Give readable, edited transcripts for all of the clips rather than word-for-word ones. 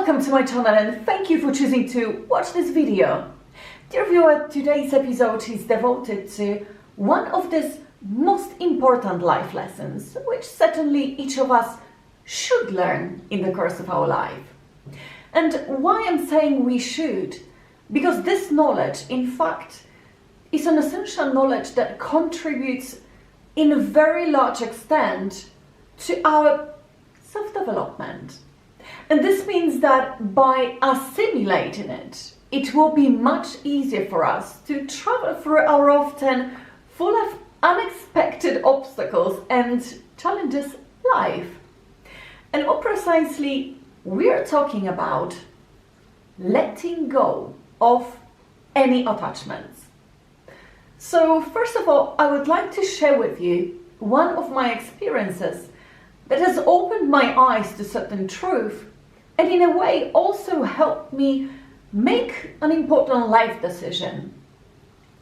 Welcome to my channel and thank you for choosing to watch this video. Dear viewer, today's episode is devoted to one of these most important life lessons, which certainly each of us should learn in the course of our life. And why I'm saying we should? Because this knowledge, in fact, is an essential knowledge that contributes in a very large extent to our self-development. And this means that by assimilating it, it will be much easier for us to travel through our often full of unexpected obstacles and challenges life. And more precisely, we're talking about letting go of any attachments. So first of all, I would like to share with you one of my experiences that has opened my eyes to certain truth and in a way also helped me make an important life decision.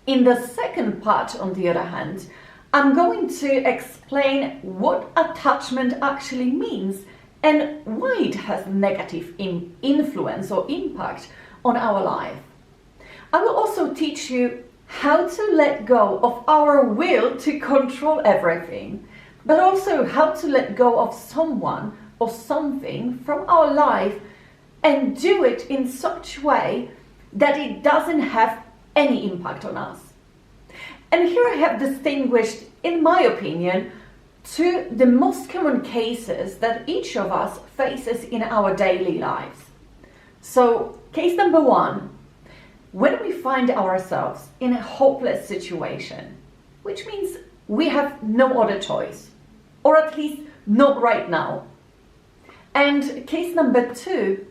In the second part, on the other hand, I'm going to explain what attachment actually means and why it has negative influence or impact on our life. I will also teach you how to let go of our will to control everything, but also how to let go of someone or something from our life and do it in such a way that it doesn't have any impact on us. And here I have distinguished, in my opinion, two the most common cases that each of us faces in our daily lives. So, case number one, when we find ourselves in a hopeless situation, which means we have no other choice, or at least not right now. And case number two,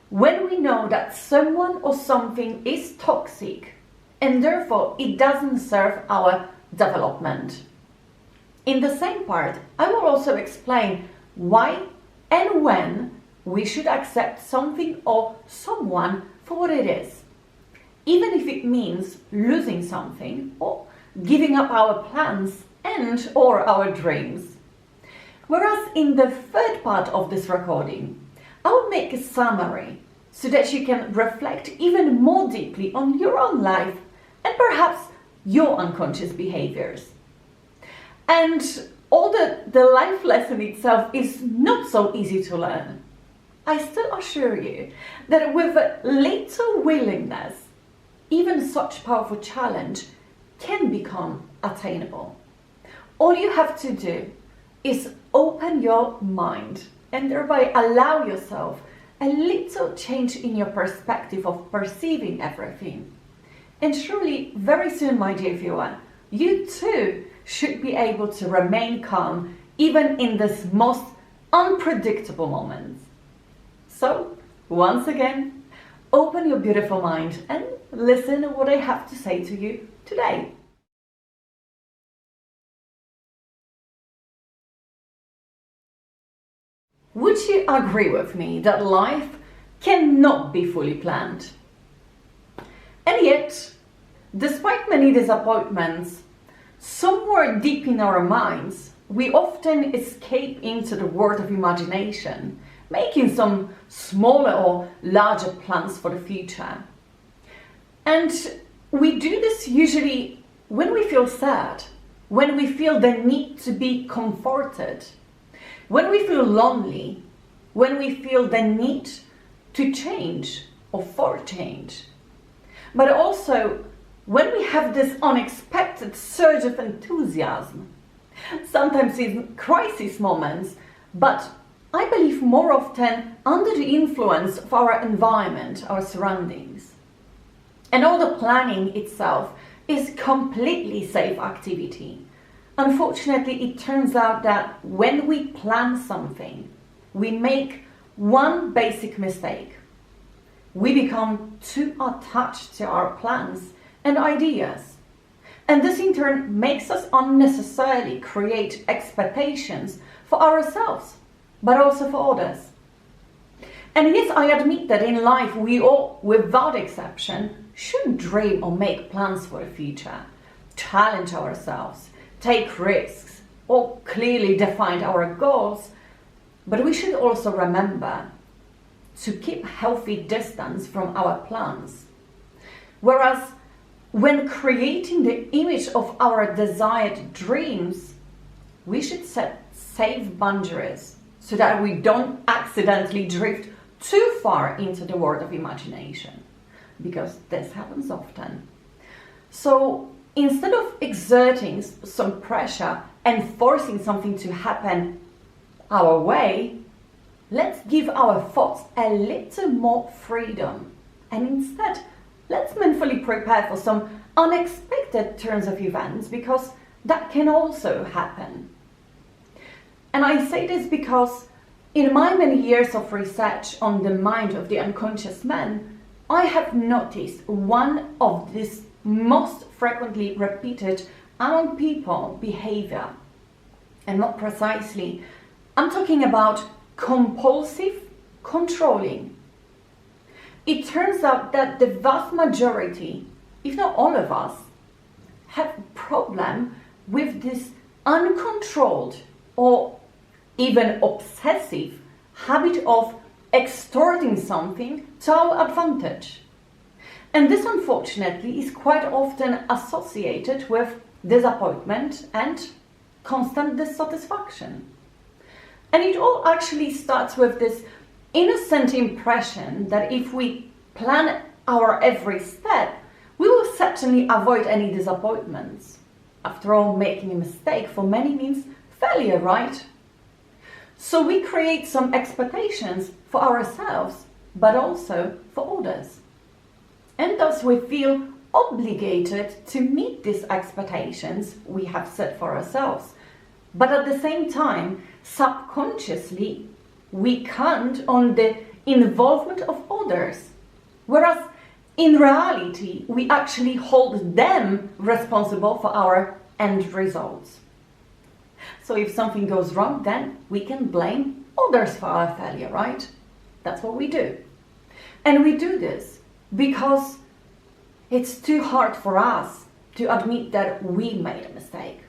when we know that someone or something is toxic and therefore it doesn't serve our development. In the same part, I will also explain why and when we should accept something or someone for what it is, even if it means losing something or giving up our plans and or our dreams. Whereas in the third part of this recording, I will make a summary so that you can reflect even more deeply on your own life and perhaps your unconscious behaviors. And although the life lesson itself is not so easy to learn, I still assure you that with a little willingness, even such powerful challenge can become attainable. All you have to do is open your mind and thereby allow yourself a little change in your perspective of perceiving everything. And surely, very soon, my dear viewer, you too should be able to remain calm even in this most unpredictable moments. So, once again, open your beautiful mind and listen to what I have to say to you today. Would you agree with me that life cannot be fully planned? And yet, despite many disappointments, somewhere deep in our minds, we often escape into the world of imagination, making some smaller or larger plans for the future. And we do this usually when we feel sad, when we feel the need to be comforted, when we feel lonely, when we feel the need to change or for change. But also when we have this unexpected surge of enthusiasm, sometimes in crisis moments, but I believe more often under the influence of our environment, our surroundings. And all the planning itself is completely safe activity. Unfortunately, it turns out that when we plan something, we make one basic mistake. We become too attached to our plans and ideas. And this in turn makes us unnecessarily create expectations for ourselves, but also for others. And yes, I admit that in life we all, without exception, should dream or make plans for the future, challenge ourselves, take risks, or clearly define our goals. But we should also remember to keep healthy distance from our plans. Whereas when creating the image of our desired dreams, we should set safe boundaries so that we don't accidentally drift too far into the world of imagination, because this happens often. So instead of exerting some pressure and forcing something to happen our way, let's give our thoughts a little more freedom, and instead let's mindfully prepare for some unexpected turns of events, because that can also happen. And I say this because in my many years of research on the mind of the unconscious man, I have noticed one of these most frequently repeated among people behavior. And more precisely, I'm talking about compulsive controlling. It turns out that the vast majority, if not all of us, have a problem with this uncontrolled or even obsessive habit of extorting something to our advantage. And this, unfortunately, is quite often associated with disappointment and constant dissatisfaction. And it all actually starts with this innocent impression that if we plan our every step, we will certainly avoid any disappointments. After all, making a mistake for many means failure, right? So we create some expectations for ourselves, but also for others. And thus we feel obligated to meet these expectations we have set for ourselves. But at the same time, subconsciously, we count on the involvement of others, whereas in reality, we actually hold them responsible for our end results. So if something goes wrong, then we can blame others for our failure, right? That's what we do. And we do this because it's too hard for us to admit that we made a mistake.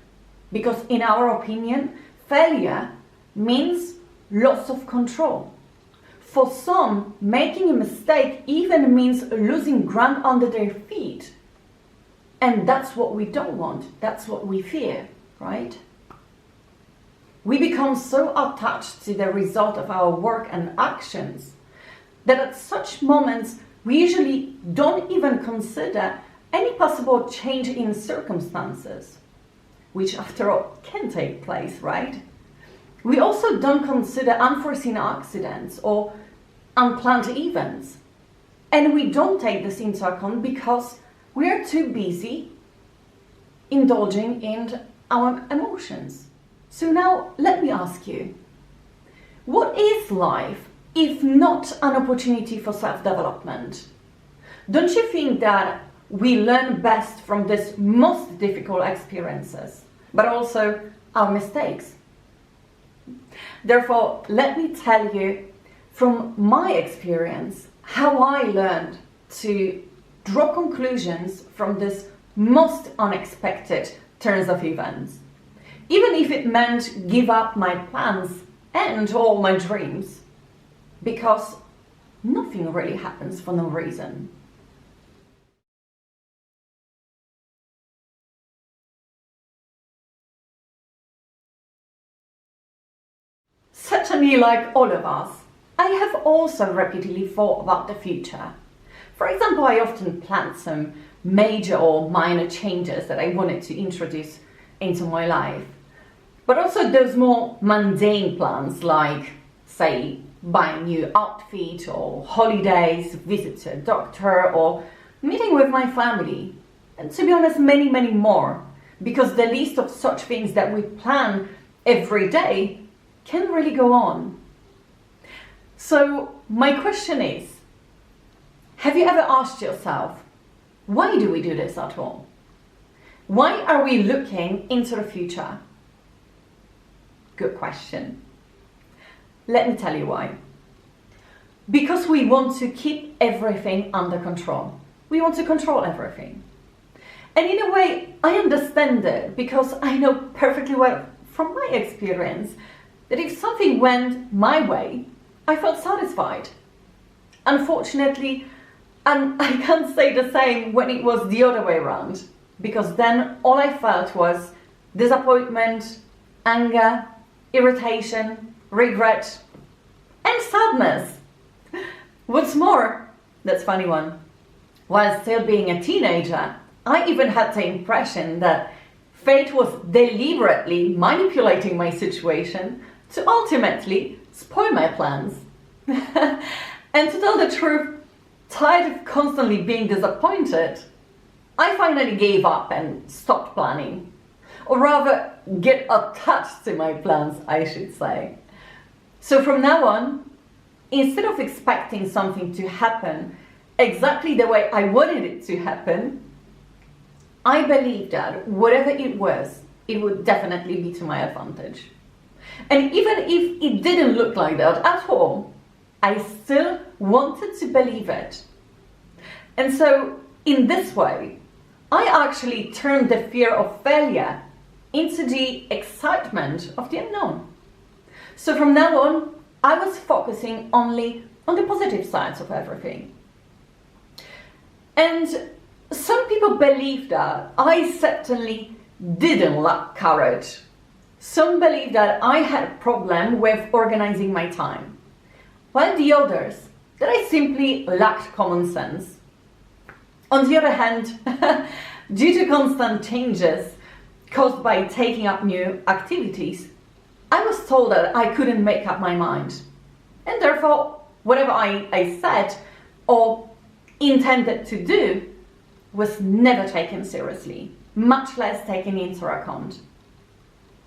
Because in our opinion, failure means loss of control. For some, making a mistake even means losing ground under their feet. And that's what we don't want. That's what we fear, right? We become so attached to the result of our work and actions that at such moments we usually don't even consider any possible change in circumstances, which after all can take place, right? We also don't consider unforeseen accidents or unplanned events. And we don't take this into account because we are too busy indulging in our emotions. So now let me ask you, what is life if not an opportunity for self-development? Don't you think that we learn best from these most difficult experiences, but also our mistakes? Therefore, let me tell you from my experience how I learned to draw conclusions from this most unexpected turns of events, even if it meant give up my plans and all my dreams, because nothing really happens for no reason. Certainly, like all of us, I have also repeatedly thought about the future. For example, I often planned some major or minor changes that I wanted to introduce into my life. But also those more mundane plans like, say, buying a new outfit or holidays, visit to a doctor or meeting with my family. And to be honest, many, many more. Because the list of such things that we plan every day can really go on. So my question is, have you ever asked yourself, why do we do this at all? Why are we looking into the future? Good question. Let me tell you why. Because we want to keep everything under control. We want to control everything. And in a way, I understand it because I know perfectly well from my experience that if something went my way, I felt satisfied. Unfortunately, and I can't say the same when it was the other way around, because then all I felt was disappointment, anger, irritation, regret, and sadness. What's more, that's a funny one, while still being a teenager, I even had the impression that fate was deliberately manipulating my situation to ultimately spoil my plans. And to tell the truth, tired of constantly being disappointed, I finally gave up and stopped planning. Or rather, get attached to my plans, I should say. So from now on, instead of expecting something to happen exactly the way I wanted it to happen, I believed that whatever it was, it would definitely be to my advantage. And even if it didn't look like that at all, I still wanted to believe it. And so, in this way, I actually turned the fear of failure into the excitement of the unknown. So from now on, I was focusing only on the positive sides of everything. And some people believe that I certainly didn't lack courage. Some believe that I had a problem with organizing my time, while the others, that I simply lacked common sense. On the other hand, due to constant changes caused by taking up new activities, I was told that I couldn't make up my mind. And therefore, whatever I said or intended to do was never taken seriously, much less taken into account.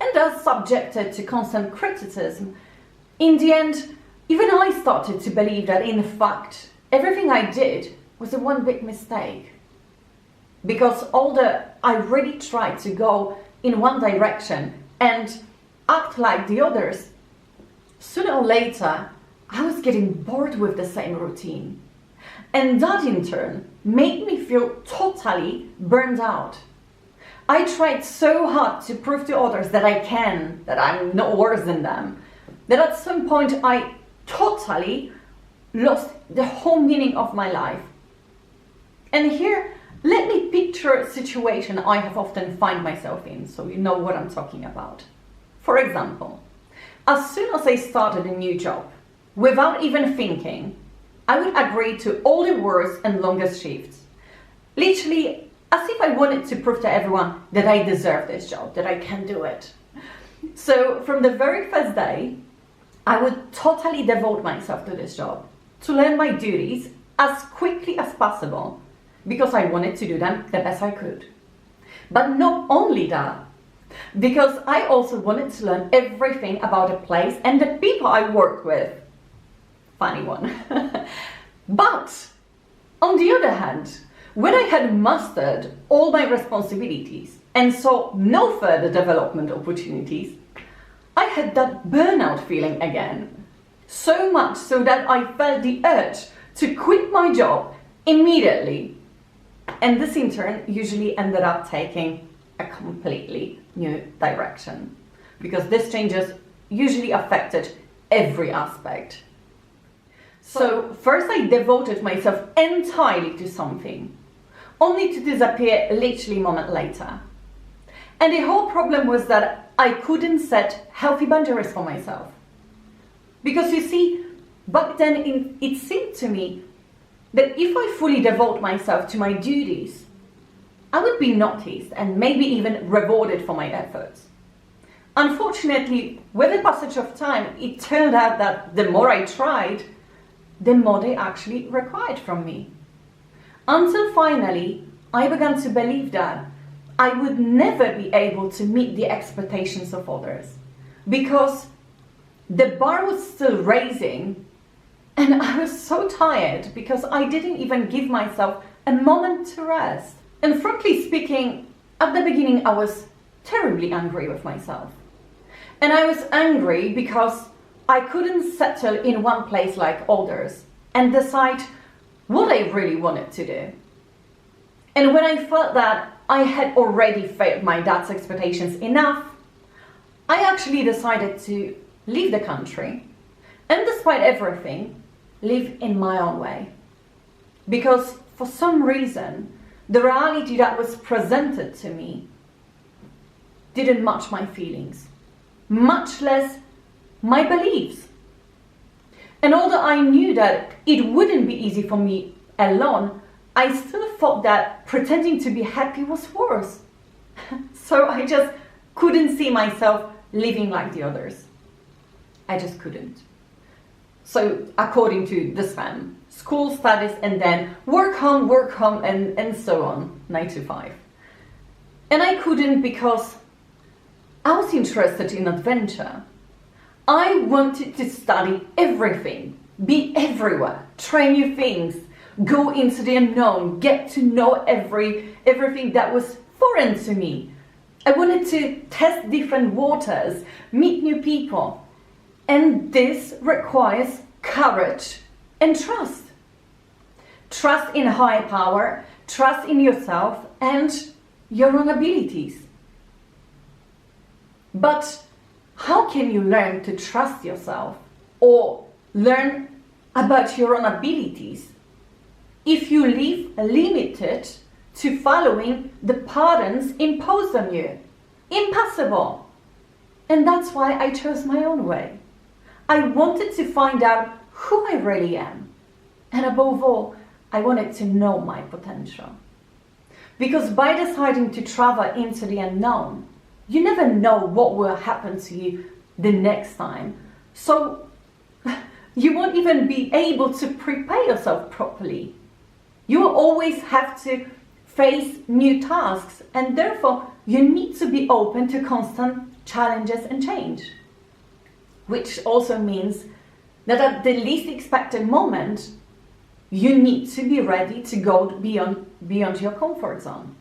And thus subjected to constant criticism, in the end, even I started to believe that in fact, everything I did was a one big mistake. Because although I really tried to go in one direction and act like the others, sooner or later, I was getting bored with the same routine. And that in turn made me feel totally burned out. I tried so hard to prove to others that I can, that I'm no worse than them, that at some point I totally lost the whole meaning of my life. And here, let me picture a situation I have often find myself in, so you know what I'm talking about. For example, as soon as I started a new job, without even thinking, I would agree to all the worst and longest shifts. Literally, as if I wanted to prove to everyone that I deserve this job, that I can do it. So from the very first day, I would totally devote myself to this job, to learn my duties as quickly as possible, because I wanted to do them the best I could. But not only that, because I also wanted to learn everything about the place and the people I worked with. Funny one. But, on the other hand, when I had mastered all my responsibilities and saw no further development opportunities, I had that burnout feeling again. So much so that I felt the urge to quit my job immediately. And this in turn usually ended up taking a completely new direction, because these changes usually affected every aspect. So first I devoted myself entirely to something, only to disappear literally a moment later. And the whole problem was that I couldn't set healthy boundaries for myself. Because you see, back then it seemed to me that if I fully devote myself to my duties, I would be noticed and maybe even rewarded for my efforts. Unfortunately, with the passage of time, it turned out that the more I tried, the more they actually required from me. Until finally, I began to believe that I would never be able to meet the expectations of others, because the bar was still raising, and I was so tired because I didn't even give myself a moment to rest. And frankly speaking, at the beginning I was terribly angry with myself. And I was angry because I couldn't settle in one place like others and decide what I really wanted to do. And when I felt that I had already failed my dad's expectations enough, I actually decided to leave the country and, despite everything, live in my own way. Because for some reason, the reality that was presented to me didn't match my feelings, much less my beliefs. And although I knew that it wouldn't be easy for me alone, I still thought that pretending to be happy was worse. So I just couldn't see myself living like the others. I just couldn't. So according to this fan, school, studies, and then work home, and so on, 9 to 5. And I couldn't because I was interested in adventure. I wanted to study everything, be everywhere, try new things, go into the unknown, get to know everything that was foreign to me. I wanted to test different waters, meet new people. And this requires courage and trust. Trust in higher power, trust in yourself and your own abilities. But how can you learn to trust yourself or learn about your own abilities if you live limited to following the patterns imposed on you? Impossible. And that's why I chose my own way. I wanted to find out who I really am. And above all, I wanted to know my potential. Because by deciding to travel into the unknown, you never know what will happen to you the next time. So you won't even be able to prepare yourself properly. You will always have to face new tasks, and therefore you need to be open to constant challenges and change. Which also means that at the least expected moment, you need to be ready to go beyond your comfort zone.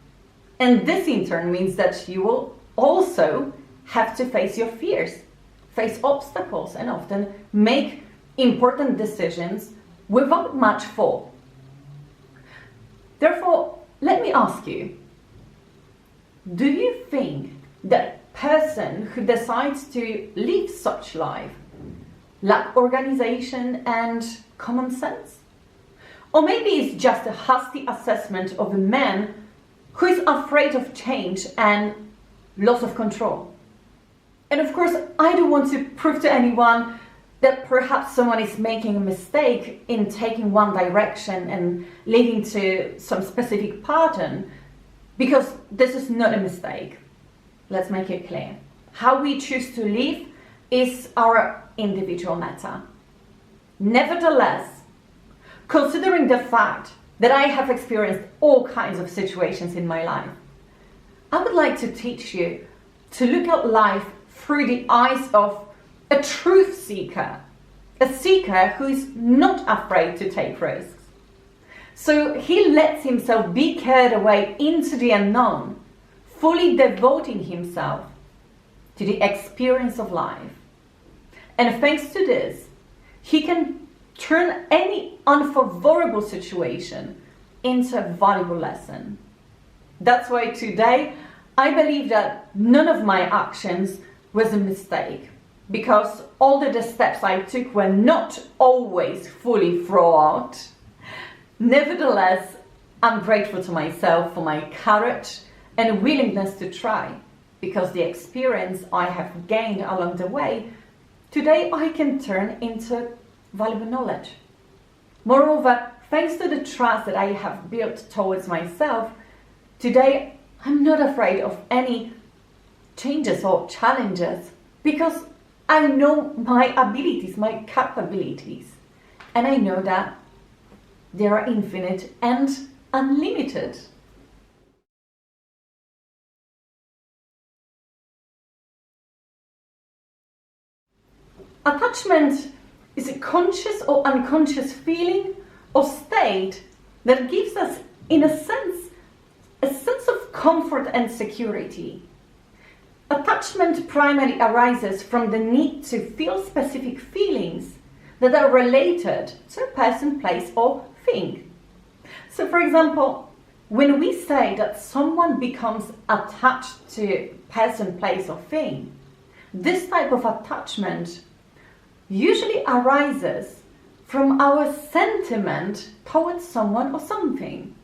And this in turn means that you will also have to face your fears, face obstacles, and often make important decisions without much thought. Therefore, let me ask you, do you think that person who decides to live such life lack organization and common sense? Or maybe it's just a hasty assessment of a man who is afraid of change and loss of control. And of course, I don't want to prove to anyone that perhaps someone is making a mistake in taking one direction and leading to some specific pattern, because this is not a mistake. Let's make it clear. How we choose to live is our individual matter. Nevertheless, considering the fact that I have experienced all kinds of situations in my life, I would like to teach you to look at life through the eyes of a truth seeker, a seeker who is not afraid to take risks. So he lets himself be carried away into the unknown, fully devoting himself to the experience of life. And thanks to this, he can turn any unfavorable situation into a valuable lesson. That's why today I believe that none of my actions was a mistake, because although the steps I took were not always fully thought out, nevertheless, I'm grateful to myself for my courage and willingness to try, because the experience I have gained along the way, today I can turn into valuable knowledge. Moreover, thanks to the trust that I have built towards myself, today I'm not afraid of any changes or challenges, because I know my abilities, my capabilities, and I know that they are infinite and unlimited. Attachment is a conscious or unconscious feeling or state that gives us, in a sense of comfort and security. Attachment primarily arises from the need to feel specific feelings that are related to a person, place, or thing. So, for example, when we say that someone becomes attached to a person, place, or thing, this type of attachment usually arises from our sentiment towards someone or something.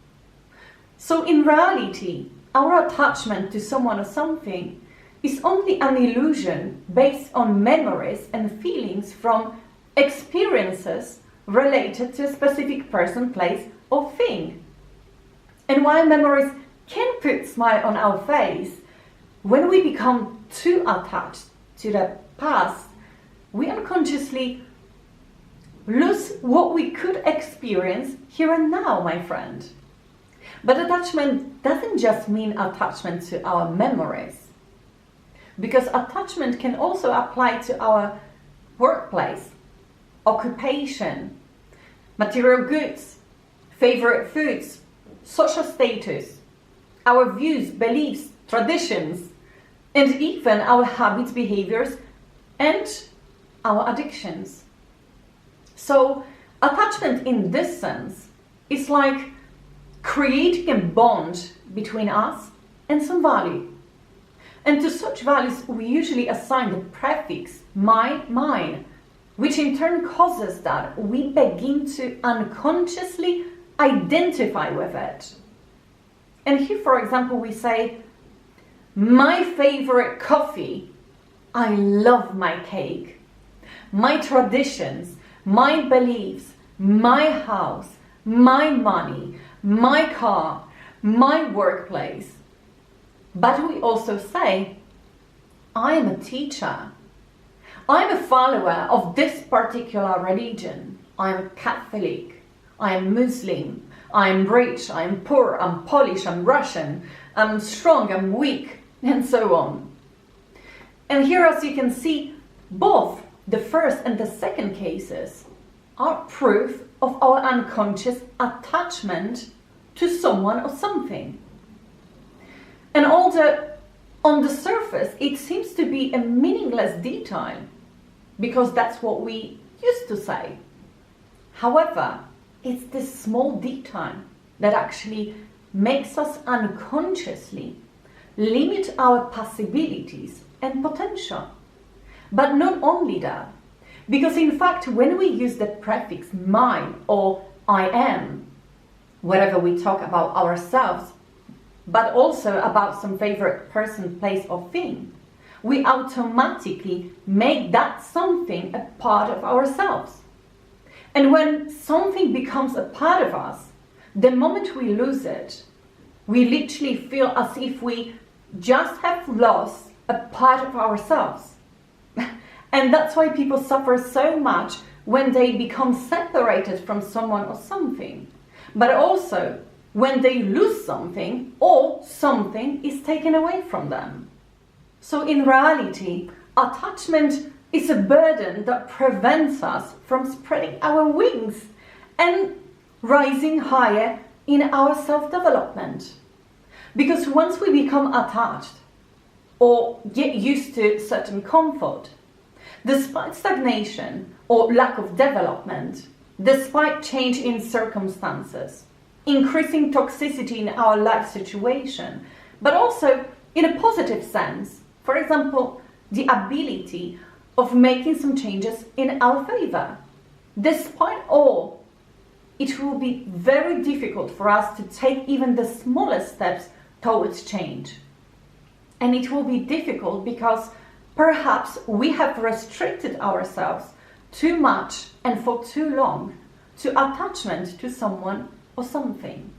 So in reality, our attachment to someone or something is only an illusion based on memories and feelings from experiences related to a specific person, place, or thing. And while memories can put a smile on our face, when we become too attached to the past, we unconsciously lose what we could experience here and now, my friend. But attachment doesn't just mean attachment to our memories, because attachment can also apply to our workplace, occupation, material goods, favorite foods, social status, our views, beliefs, traditions, and even our habits, behaviors, and our addictions. So attachment in this sense is like creating a bond between us and some value. And to such values we usually assign the prefix mine, which in turn causes that we begin to unconsciously identify with it. And here, for example, we say, my favorite coffee, I love my cake, my traditions, my beliefs, my house, my money, my car, my workplace. But we also say, I am a teacher. I'm a follower of this particular religion. I'm Catholic. I'm Muslim. I'm rich. I'm poor. I'm Polish. I'm Russian. I'm strong. I'm weak. And so on. And here, as you can see, both the first and the second cases are proof of our unconscious attachment to someone or something. And although on the surface it seems to be a meaningless detail, because that's what we used to say. However, it's this small detail that actually makes us unconsciously limit our possibilities and potential. But not only that, because in fact when we use the prefix mine or I am, wherever we talk about ourselves, but also about some favorite person, place or thing, we automatically make that something a part of ourselves. And when something becomes a part of us, the moment we lose it, we literally feel as if we just have lost a part of ourselves. And that's why people suffer so much when they become separated from someone or something, but also when they lose something or something is taken away from them. So in reality, attachment is a burden that prevents us from spreading our wings and rising higher in our self-development. Because once we become attached or get used to certain comfort, despite stagnation or lack of development, despite change in circumstances, increasing toxicity in our life situation, but also in a positive sense, for example, the ability of making some changes in our favor. Despite all, it will be very difficult for us to take even the smallest steps towards change. And it will be difficult because perhaps we have restricted ourselves too much and for too long to attachment to someone or something.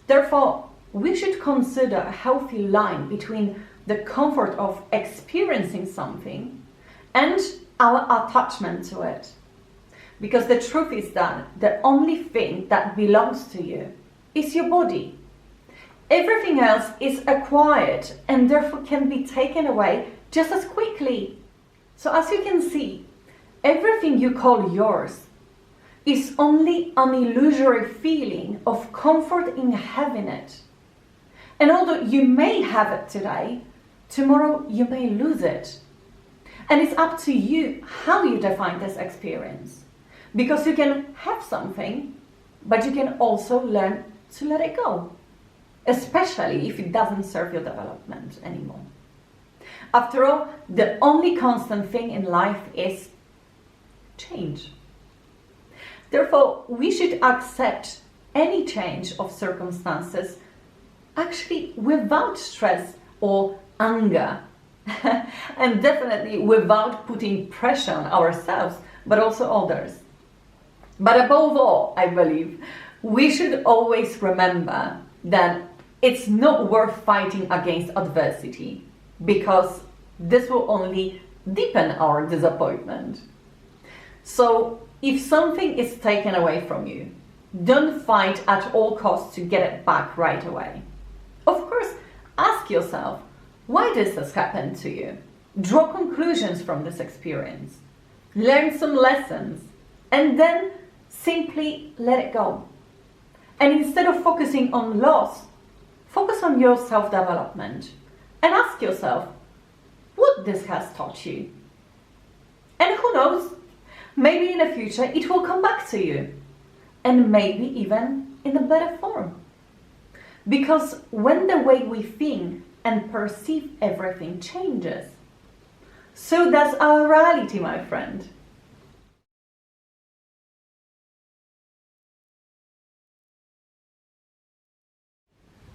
Therefore, we should consider a healthy line between the comfort of experiencing something and our attachment to it. Because the truth is that the only thing that belongs to you is your body. Everything else is acquired and therefore can be taken away just as quickly. So as you can see, everything you call yours is only an illusory feeling of comfort in having it. And although you may have it today, tomorrow you may lose it. And it's up to you how you define this experience. Because you can have something, but you can also learn to let it go. Especially if it doesn't serve your development anymore. After all, the only constant thing in life is change. Therefore, we should accept any change of circumstances actually without stress or anger, and definitely without putting pressure on ourselves, but also others. But above all, I believe, we should always remember that it's not worth fighting against adversity, because this will only deepen our disappointment. So if something is taken away from you, don't fight at all costs to get it back right away. Of course, ask yourself why this has happened to you. Draw conclusions from this experience. Learn some lessons, and then simply let it go. And instead of focusing on loss, focus on your self-development and ask yourself what this has taught you. And who knows, maybe in the future it will come back to you, and maybe even in a better form. Because when the way we think and perceive everything changes, so does our reality, my friend.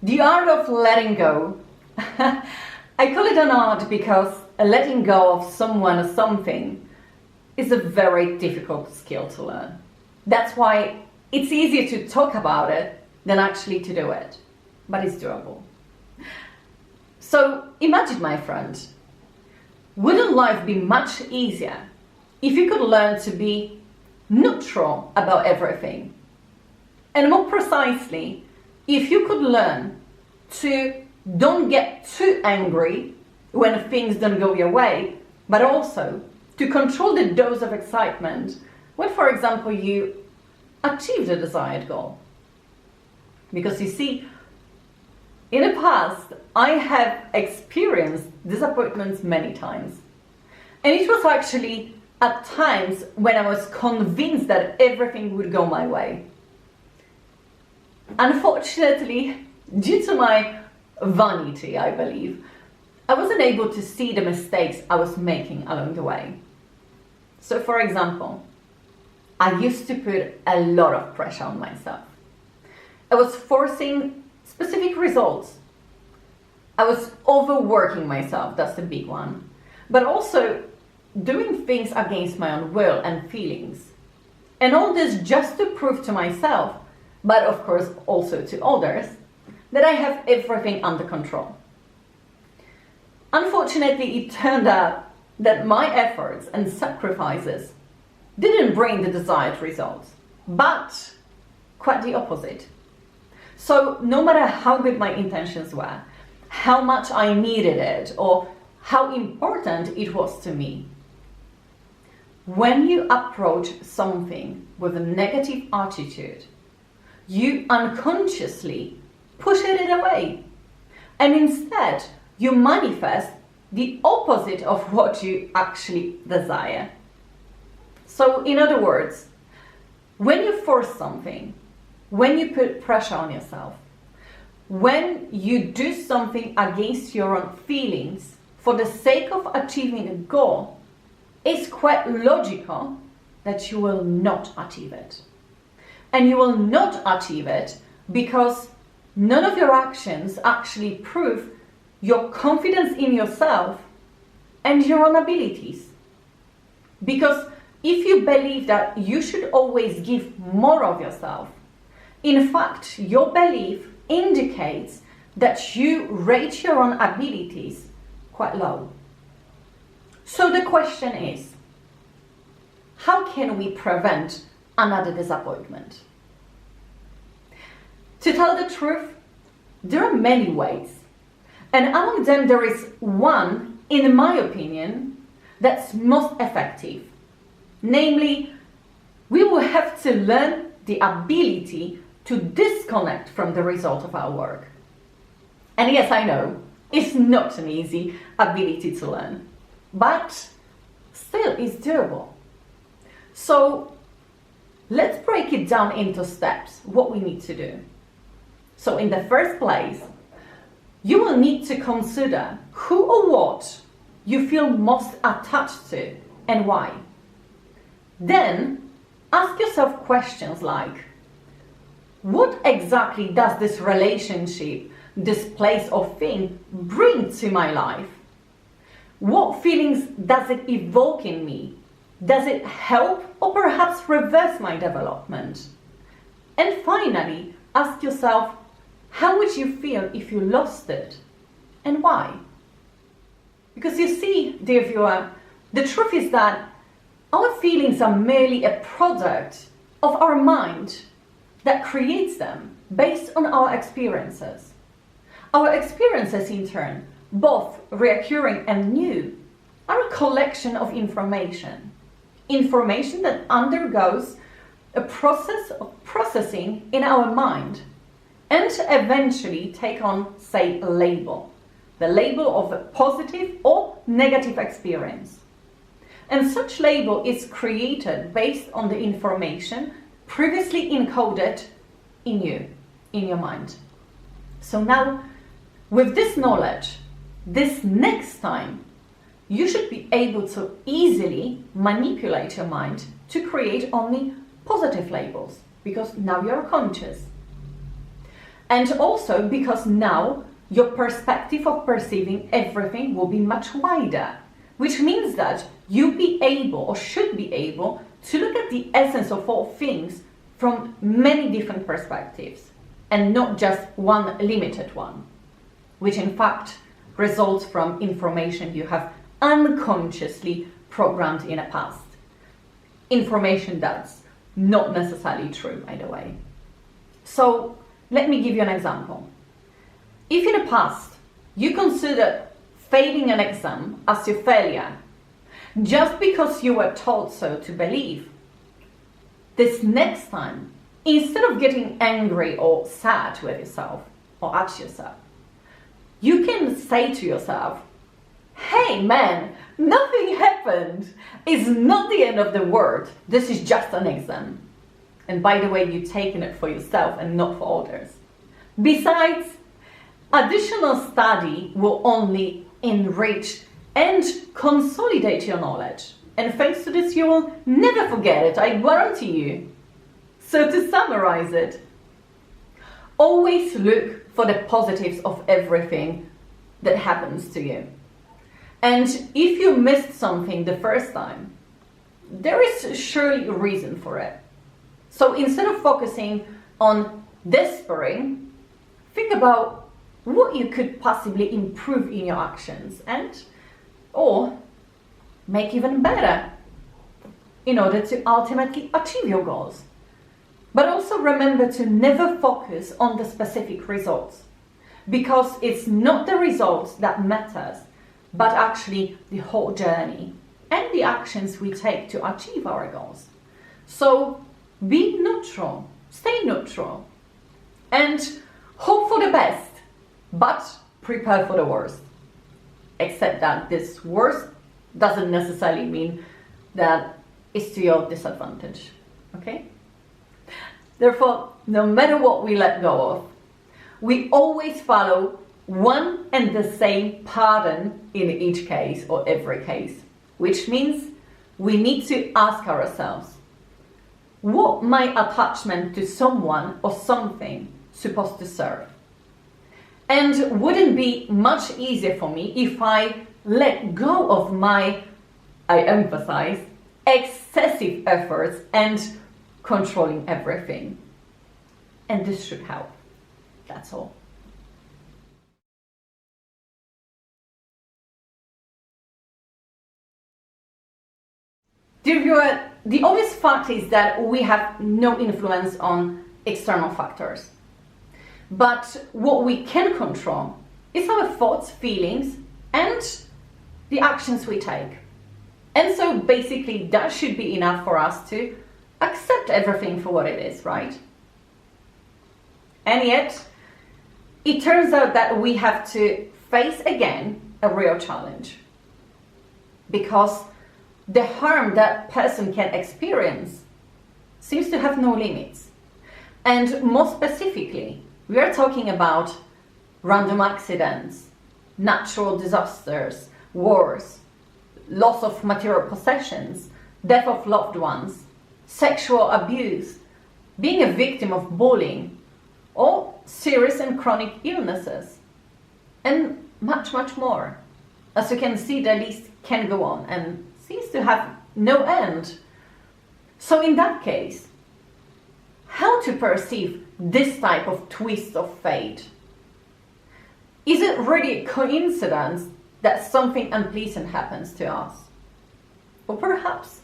The art of letting go. I call it an art because letting go of someone or something is a very difficult skill to learn. That's why it's easier to talk about it than actually to do it, but it's doable. So imagine, my friend, wouldn't life be much easier if you could learn to be neutral about everything? And more precisely, if you could learn to don't get too angry when things don't go your way, but also to control the dose of excitement when, for example, you achieve the desired goal. Because you see, in the past, I have experienced disappointments many times. And it was actually at times when I was convinced that everything would go my way. Unfortunately, due to my vanity, I believe, I wasn't able to see the mistakes I was making along the way. So, for example, I used to put a lot of pressure on myself. I was forcing specific results. I was overworking myself, that's the big one. But also doing things against my own will and feelings. And all this just to prove to myself, but of course also to others, that I have everything under control. Unfortunately, it turned out that my efforts and sacrifices didn't bring the desired results, but quite the opposite. So no matter how good my intentions were, how much I needed it, or how important it was to me, when you approach something with a negative attitude, you unconsciously push it away, and instead you manifest the opposite of what you actually desire. So in other words, when you force something, when you put pressure on yourself, when you do something against your own feelings for the sake of achieving a goal, it's quite logical that you will not achieve it. And you will not achieve it because none of your actions actually prove your confidence in yourself and your own abilities. Because if you believe that you should always give more of yourself, in fact, your belief indicates that you rate your own abilities quite low. So the question is, how can we prevent another disappointment? To tell the truth, there are many ways. And among them, there is one, in my opinion, that's most effective. Namely, we will have to learn the ability to disconnect from the result of our work. And yes, I know, it's not an easy ability to learn, but still it's doable. So let's break it down into steps, what we need to do. So in the first place, you will need to consider who or what you feel most attached to and why. Then ask yourself questions like, what exactly does this relationship, this place or thing bring to my life? What feelings does it evoke in me? Does it help or perhaps reverse my development? And finally, ask yourself, how would you feel if you lost it? And why? Because you see, dear viewer, the truth is that our feelings are merely a product of our mind that creates them based on our experiences. Our experiences, in turn, both recurring and new, are a collection of information. Information that undergoes a process of processing in our mind and eventually take on, say, a label. The label of a positive or negative experience. And such label is created based on the information previously encoded in you, in your mind. So now, with this knowledge, this next time, you should be able to easily manipulate your mind to create only positive labels, because now you're conscious. And also because now your perspective of perceiving everything will be much wider, which means that you'll be able or should be able to look at the essence of all things from many different perspectives and not just one limited one, which in fact results from information you have unconsciously programmed in the past. Information that's not necessarily true, by the way. So let me give you an example. If in the past you considered failing an exam as your failure, just because you were told so to believe, this next time, instead of getting angry or sad with yourself or at yourself, you can say to yourself, hey man, nothing happened. It's not the end of the world. This is just an exam. And by the way, you've taken it for yourself and not for others. Besides, additional study will only enrich and consolidate your knowledge. And thanks to this, you will never forget it, I guarantee you. So to summarize it, always look for the positives of everything that happens to you. And if you missed something the first time, there is surely a reason for it. So instead of focusing on despairing, think about what you could possibly improve in your actions or make even better in order to ultimately achieve your goals. But also remember to never focus on the specific results, because it's not the results that matters, but actually the whole journey and the actions we take to achieve our goals. So be neutral, stay neutral, and hope for the best, but prepare for the worst. Except that this worst doesn't necessarily mean that it's to your disadvantage, okay? Therefore, no matter what we let go of, we always follow one and the same pattern in each case or every case, which means we need to ask ourselves, what my attachment to someone or something supposed to serve? And wouldn't be much easier for me if I let go of my, I emphasize, excessive efforts and controlling everything. And this should help. That's all. Dear viewer, the obvious fact is that we have no influence on external factors. But what we can control is our thoughts, feelings, and the actions we take. And so basically that should be enough for us to accept everything for what it is, right? And yet, it turns out that we have to face again a real challenge. Because the harm that person can experience seems to have no limits. And more specifically, we are talking about random accidents, natural disasters, wars, loss of material possessions, death of loved ones, sexual abuse, being a victim of bullying, or serious and chronic illnesses, and much, much more. As you can see, the list can go on and seems to have no end. So in that case, how to perceive this type of twist of fate? Is it really a coincidence that something unpleasant happens to us? Or perhaps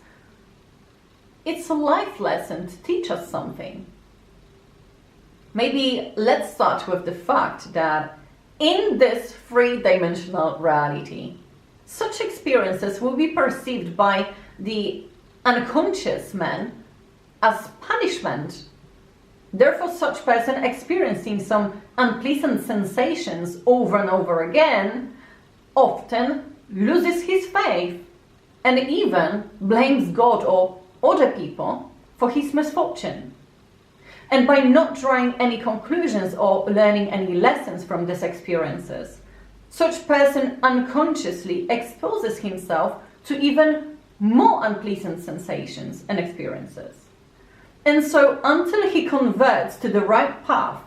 it's a life lesson to teach us something. Maybe let's start with the fact that in this three-dimensional reality, such experiences will be perceived by the unconscious man as punishment. Therefore, such person experiencing some unpleasant sensations over and over again often loses his faith and even blames God or other people for his misfortune. And by not drawing any conclusions or learning any lessons from these experiences, such person unconsciously exposes himself to even more unpleasant sensations and experiences. And so until he converts to the right path,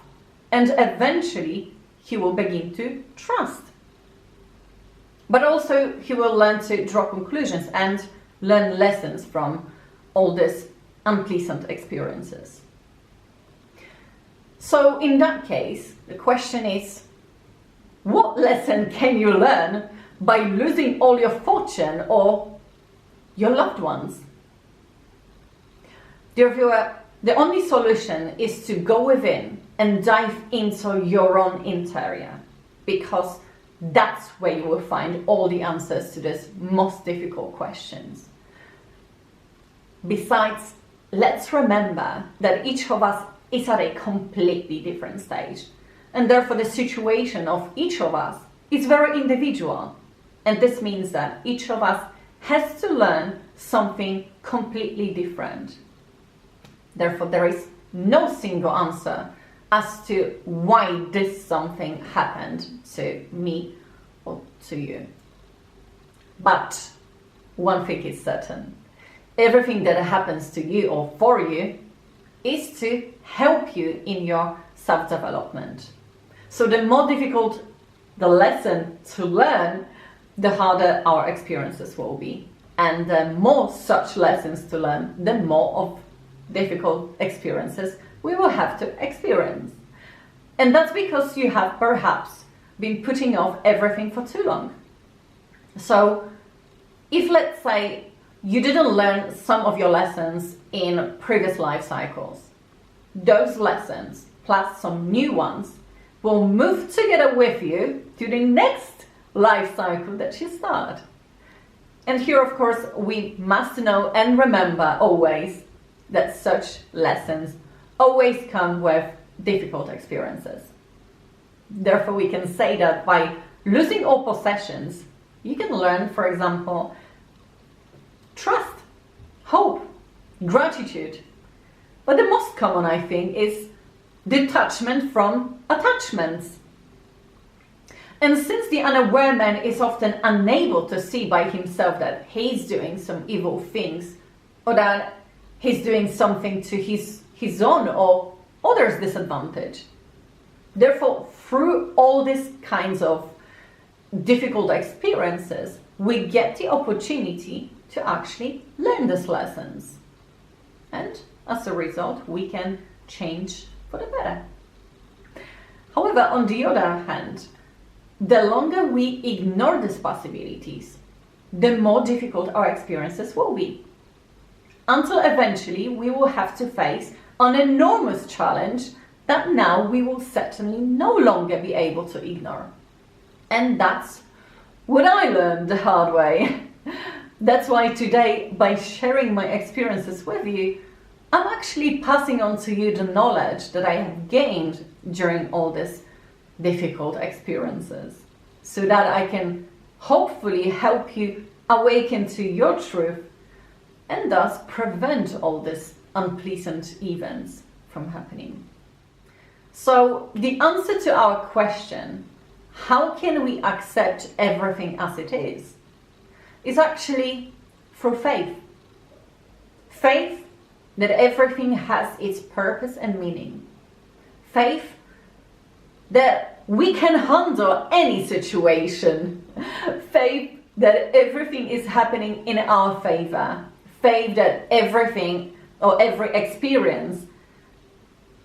and eventually he will begin to trust. But also he will learn to draw conclusions and learn lessons from all these unpleasant experiences. So in that case, the question is, what lesson can you learn by losing all your fortune or your loved ones? Dear viewer, the only solution is to go within and dive into your own interior, because that's where you will find all the answers to these most difficult questions. Besides, let's remember that each of us is at a completely different stage, and therefore the situation of each of us is very individual, and this means that each of us has to learn something completely different. Therefore, there is no single answer as to why this something happened to me or to you. But one thing is certain: everything that happens to you or for you is to help you in your self-development. So the more difficult the lesson to learn, the harder our experiences will be. And the more such lessons to learn, the more of difficult experiences we will have to experience. And that's because you have perhaps been putting off everything for too long. So if, let's say, you didn't learn some of your lessons in previous life cycles, those lessons plus some new ones will move together with you to the next life cycle that you start. And here, of course, we must know and remember always that such lessons always come with difficult experiences. Therefore, we can say that by losing all possessions, you can learn, for example, trust, hope, gratitude. But the most common, I think, is detachment from attachments. And since the unaware man is often unable to see by himself that he's doing some evil things, or that he's doing something to his own or others' disadvantage, therefore, through all these kinds of difficult experiences, we get the opportunity to actually learn these lessons. And as a result, we can change for the better. However, on the other hand, the longer we ignore these possibilities, the more difficult our experiences will be. Until eventually we will have to face an enormous challenge that now we will certainly no longer be able to ignore. And that's what I learned the hard way. That's why today, by sharing my experiences with you, I'm actually passing on to you the knowledge that I have gained during all these difficult experiences, so that I can hopefully help you awaken to your truth and thus prevent all these unpleasant events from happening. So the answer to our question, how can we accept everything as it is actually through faith. Faith that everything has its purpose and meaning. Faith that we can handle any situation. Faith that everything is happening in our favor. Faith that everything or every experience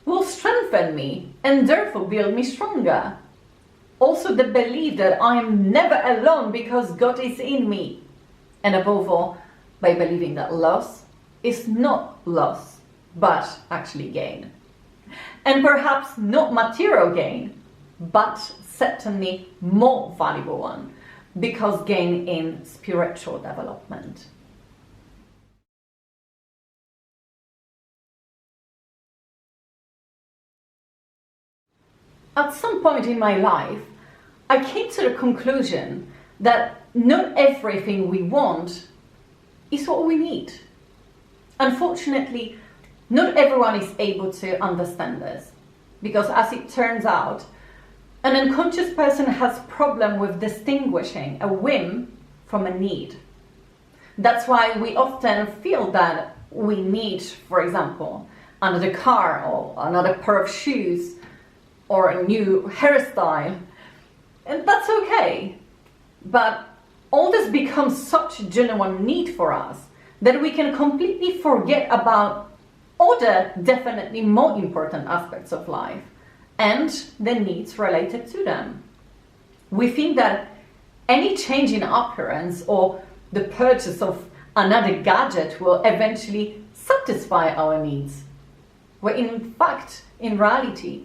will strengthen me and therefore build me stronger. Also the belief that I am never alone because God is in me. And above all, by believing that loss is not loss, but actually gain. And perhaps not material gain, but certainly more valuable one, because gain in spiritual development. At some point in my life, I came to the conclusion that not everything we want is what we need. Unfortunately, not everyone is able to understand this, because as it turns out, an unconscious person has problem with distinguishing a whim from a need. That's why we often feel that we need, for example, another car or another pair of shoes or a new hairstyle. And that's okay. But all this becomes such a genuine need for us that we can completely forget about other definitely more important aspects of life and the needs related to them. We think that any change in appearance or the purchase of another gadget will eventually satisfy our needs, where in fact, in reality,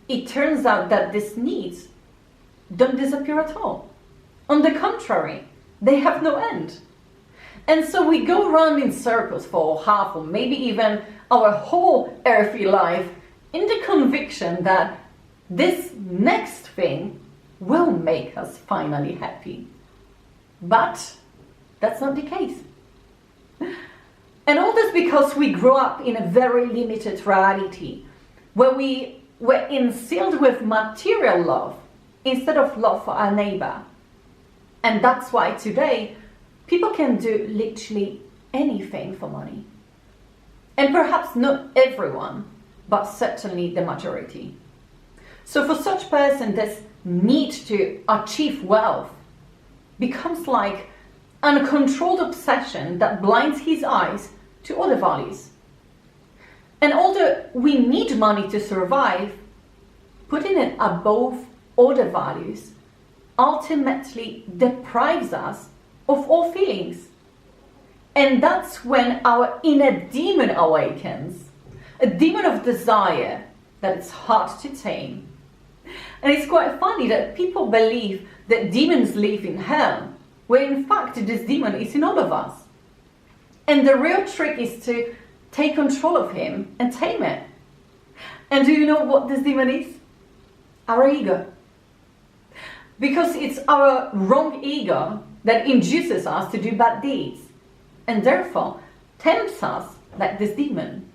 it turns out that these needs don't disappear at all. On the contrary, they have no end. And so we go around in circles for half or maybe even our whole earthly life in the conviction that this next thing will make us finally happy. But that's not the case. And all this because we grew up in a very limited reality where we were instilled with material love instead of love for our neighbor. And that's why today people can do literally anything for money. And perhaps not everyone, but certainly the majority. So for such person, this need to achieve wealth becomes like an uncontrolled obsession that blinds his eyes to other values. And although we need money to survive, putting it above other values ultimately deprives us of all feelings. And that's when our inner demon awakens, a demon of desire that is hard to tame. And it's quite funny that people believe that demons live in hell, where in fact this demon is in all of us. And the real trick is to take control of him and tame it. And do you know what this demon is? Our ego. Because it's our wrong ego that induces us to do bad deeds and therefore tempts us like this demon.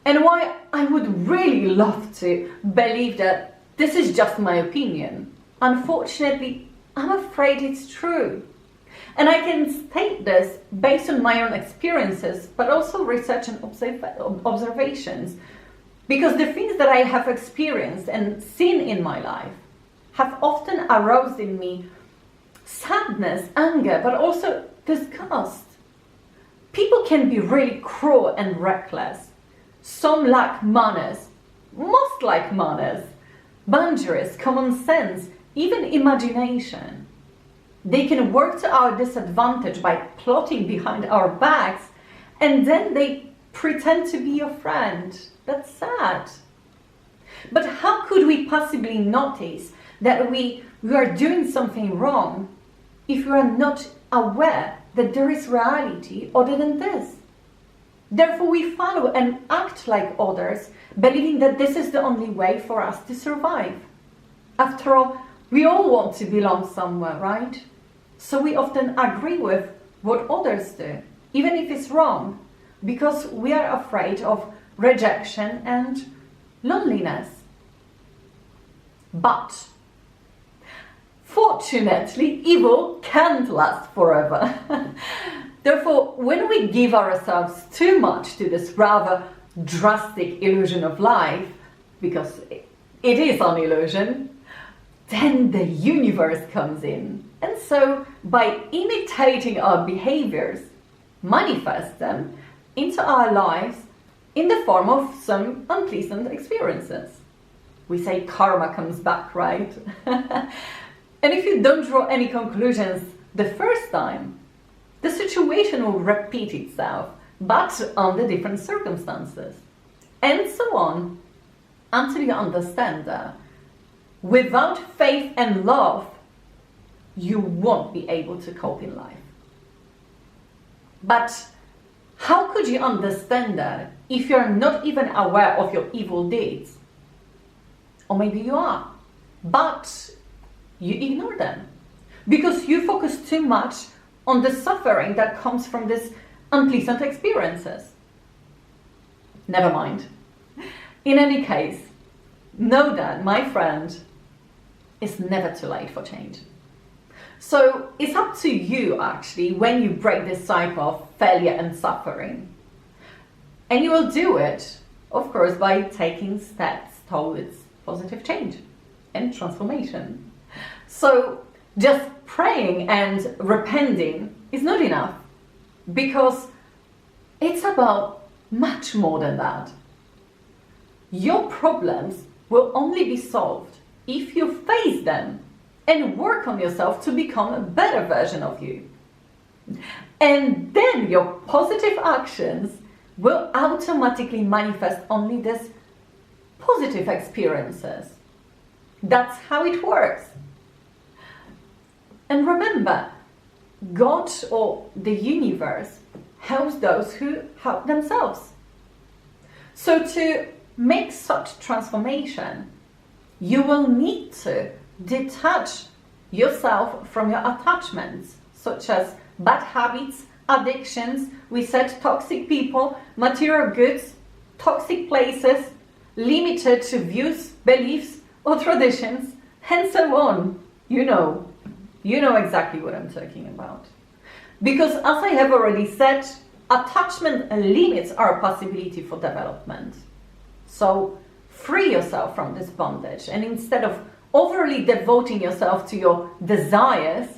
And while I would really love to believe that this is just my opinion, unfortunately, I'm afraid it's true. And I can state this based on my own experiences, but also research and observations, because the things that I have experienced and seen in my life have often aroused in me sadness, anger, but also disgust. People can be really cruel and reckless. Some lack manners, most lack manners, boundaries, common sense, even imagination. They can work to our disadvantage by plotting behind our backs, and then they pretend to be your friend. That's sad. But how could we possibly notice that we are doing something wrong if we are not aware that there is reality other than this? Therefore, we follow and act like others, believing that this is the only way for us to survive. After all, we all want to belong somewhere, right? So we often agree with what others do, even if it's wrong, because we are afraid of rejection and loneliness. But fortunately, evil can't last forever. Therefore, when we give ourselves too much to this rather drastic illusion of life, because it is an illusion, then the universe comes in. And so, by imitating our behaviors, manifest them into our lives in the form of some unpleasant experiences. We say karma comes back, right? And if you don't draw any conclusions the first time, the situation will repeat itself, but under different circumstances. And so on, until you understand that without faith and love, you won't be able to cope in life. But how could you understand that if you're not even aware of your evil deeds? Or maybe you are, but you ignore them because you focus too much on the suffering that comes from these unpleasant experiences. Never mind. In any case, know that, my friend, it's never too late for change. So it's up to you, actually, when you break this cycle of failure and suffering. And you will do it, of course, by taking steps towards positive change and transformation. So just praying and repenting is not enough, because it's about much more than that. Your problems will only be solved if you face them and work on yourself to become a better version of you. And then your positive actions will automatically manifest only these positive experiences. That's how it works. And remember, God or the universe helps those who help themselves. So to make such transformation, you will need to detach yourself from your attachments, such as bad habits, addictions, we said toxic people, material goods, toxic places, limited views, beliefs, or traditions, and so on. You know exactly what I'm talking about. Because as I have already said, attachment limits our possibility for development. So free yourself from this bondage, and instead of overly devoting yourself to your desires,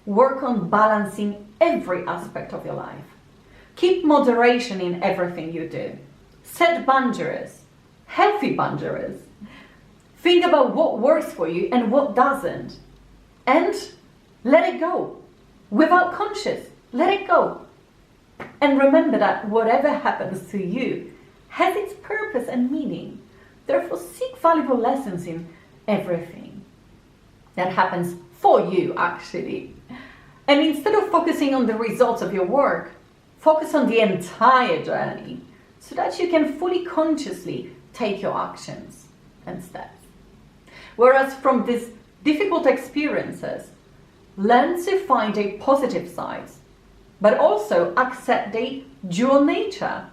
work on balancing every aspect of your life. Keep moderation in everything you do. Set boundaries, healthy boundaries. Think about what works for you and what doesn't. And let it go. Without conscious, let it go. And remember that whatever happens to you has its purpose and meaning. Therefore, seek valuable lessons in everything that happens for you, actually. And instead of focusing on the results of your work, focus on the entire journey so that you can fully consciously take your actions and steps. Whereas from these difficult experiences, learn to find a positive side, but also accept the dual nature.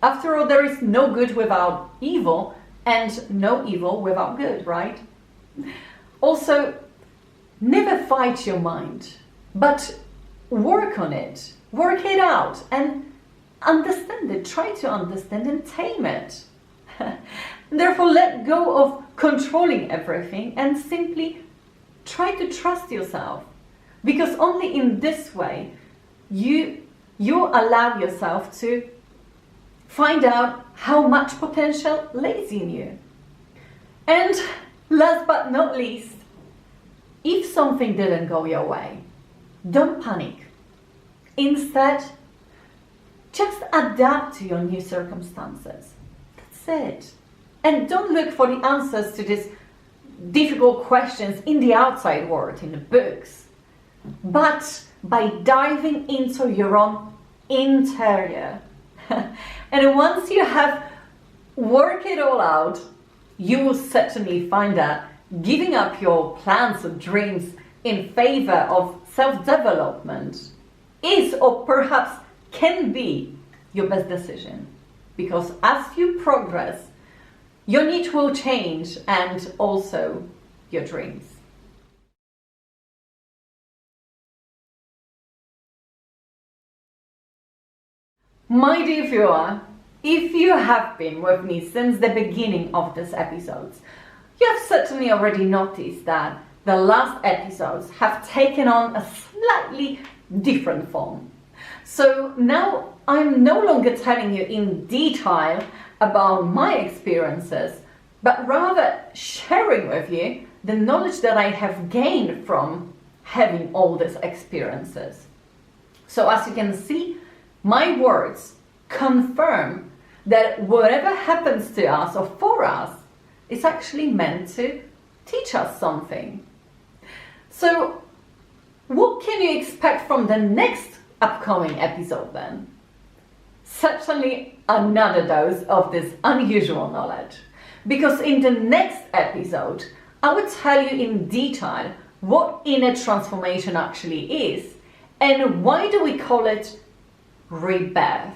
After all, there is no good without evil, and no evil without good, right? Also, never fight your mind, but work on it, work it out, and understand it, try to understand and tame it. Therefore, let go of controlling everything and simply try to trust yourself, because only in this way you allow yourself to find out how much potential lays in you. And last but not least, if something didn't go your way, don't panic. Instead, just adapt to your new circumstances. That's it. And don't look for the answers to these difficult questions in the outside world, in the books, but by diving into your own interior. And once you have worked it all out, you will certainly find that giving up your plans or dreams in favor of self-development is, or perhaps can be, your best decision. Because as you progress, your niche will change, and also your dreams. My dear viewer, if you have been with me since the beginning of this episode, you have certainly already noticed that the last episodes have taken on a slightly different form. So now I'm no longer telling you in detail about my experiences, but rather sharing with you the knowledge that I have gained from having all these experiences. So as you can see, my words confirm that whatever happens to us or for us is actually meant to teach us something. So what can you expect from the next upcoming episode then? Certainly another dose of this unusual knowledge, because in the next episode I will tell you in detail what inner transformation actually is and why do we call it rebirth.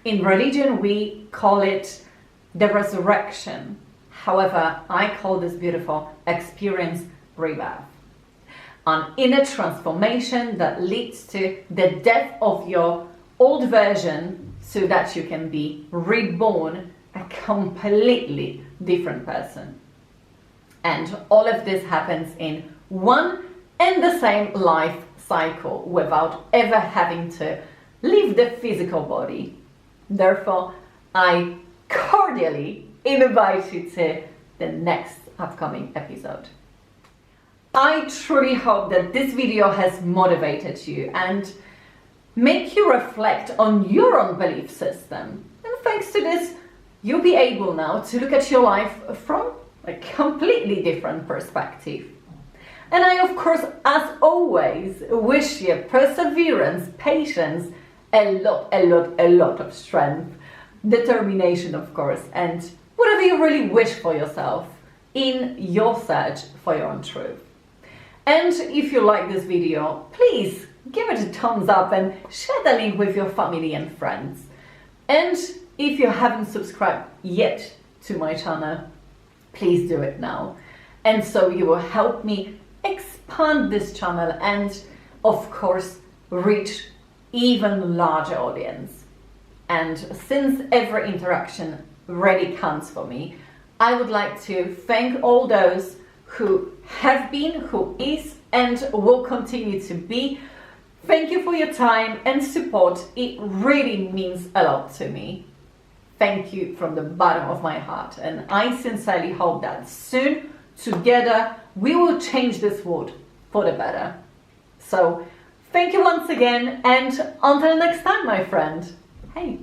In religion we call it the resurrection. However, I call this beautiful experience rebirth. An inner transformation that leads to the death of your old version so that you can be reborn a completely different person. And all of this happens in one and the same life cycle without ever having to leave the physical body. Therefore, I cordially invite you to the next upcoming episode. I truly hope that this video has motivated you and make you reflect on your own belief system. And thanks to this, you'll be able now to look at your life from a completely different perspective. And I, of course, as always, wish you perseverance, patience, a lot of strength, determination, of course, and whatever you really wish for yourself in your search for your own truth. And if you like this video, please give it a thumbs up and share the link with your family and friends. And if you haven't subscribed yet to my channel, please do it now. And so you will help me expand this channel and, of course, reach even larger audience. And since every interaction really counts for me, I would like to thank all those who have been, who is, and will continue to be. Thank you for your time and support. It really means a lot to me. Thank you from the bottom of my heart. And I sincerely hope that soon, together, we will change this world for the better. So, thank you once again, and until next time, my friend. Hey.